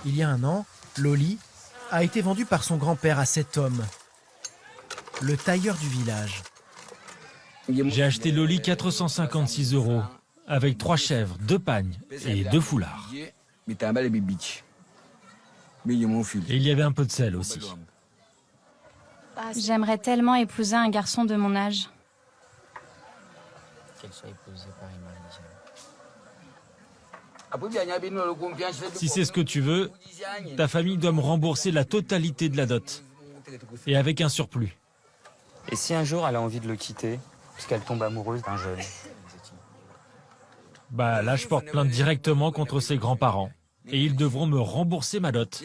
Il y a un an, Loli a été vendue par son grand-père à cet homme, le tailleur du village. J'ai acheté Loli 456 €, avec 3 chèvres, 2 pagnes et 2 foulards. Et il y avait un peu de sel aussi. J'aimerais tellement épouser un garçon de mon âge. Si c'est ce que tu veux, ta famille doit me rembourser la totalité de la dot. Et avec un surplus. Et si un jour elle a envie de le quitter, puisqu'elle tombe amoureuse d'un jeune? Bah là, je porte plainte directement contre ses grands-parents. Et ils devront me rembourser ma dot.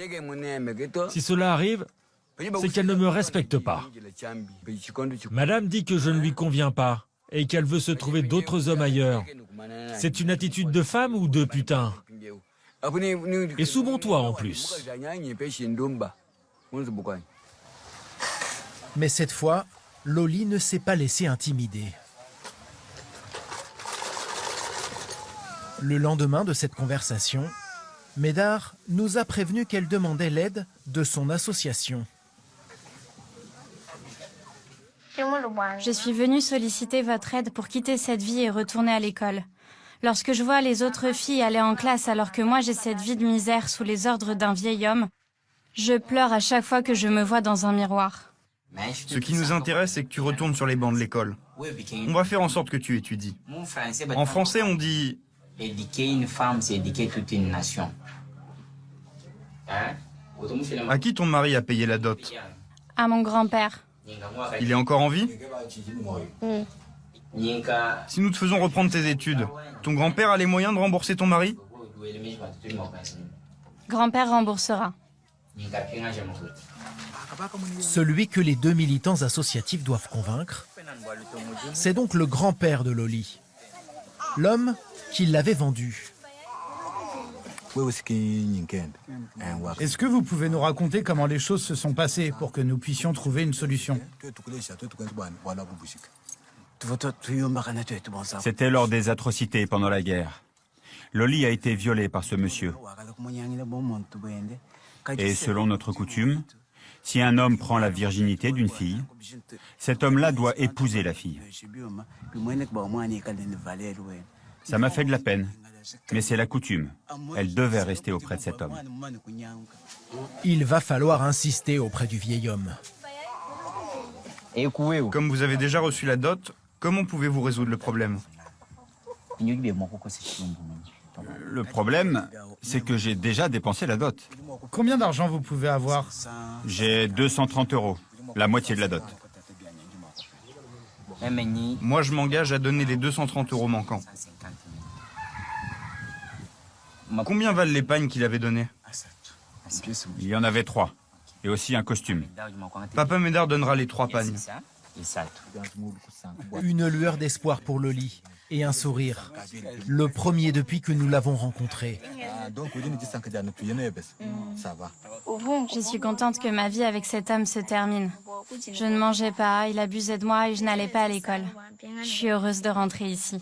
Si cela arrive, c'est qu'elle ne me respecte pas. Madame dit que je ne lui conviens pas et qu'elle veut se trouver d'autres hommes ailleurs. C'est une attitude de femme ou de putain? Et sous mon toit en plus. Mais cette fois, Loli ne s'est pas laissée intimider. Le lendemain de cette conversation, Médard nous a prévenu qu'elle demandait l'aide de son association. Je suis venue solliciter votre aide pour quitter cette vie et retourner à l'école. Lorsque je vois les autres filles aller en classe alors que moi j'ai cette vie de misère sous les ordres d'un vieil homme, je pleure à chaque fois que je me vois dans un miroir. Ce qui nous intéresse, c'est que tu retournes sur les bancs de l'école. On va faire en sorte que tu étudies. En français, on dit... Éduquer une femme, c'est éduquer toute une nation. À qui ton mari a payé la dot? À mon grand-père. Il est encore en vie? Si nous te faisons reprendre tes études, ton grand-père a les moyens de rembourser ton mari? Grand-père remboursera. Celui que les deux militants associatifs doivent convaincre, c'est donc le grand-père de Loli, l'homme qui l'avait vendu. Est-ce que vous pouvez nous raconter comment les choses se sont passées pour que nous puissions trouver une solution? C'était lors des atrocités pendant la guerre. Loli a été violée par ce monsieur. Et selon notre coutume, si un homme prend la virginité d'une fille, cet homme-là doit épouser la fille. Ça m'a fait de la peine, mais c'est la coutume. Elle devait rester auprès de cet homme. Il va falloir insister auprès du vieil homme. Comme vous avez déjà reçu la dot, comment pouvez-vous résoudre le problème? Le problème, c'est que j'ai déjà dépensé la dot. Combien d'argent vous pouvez avoir? J'ai 230 €, la moitié de la dot. Moi, je m'engage à donner les 230 € manquants. Combien valent les pagnes qu'il avait données? Il y en avait 3, et aussi un costume. Papa Médard donnera les 3 pagnes. Une lueur d'espoir pour Loli et un sourire. Le premier depuis que nous l'avons rencontré. Je suis contente que ma vie avec cet homme se termine. Je ne mangeais pas, il abusait de moi et je n'allais pas à l'école. Je suis heureuse de rentrer ici.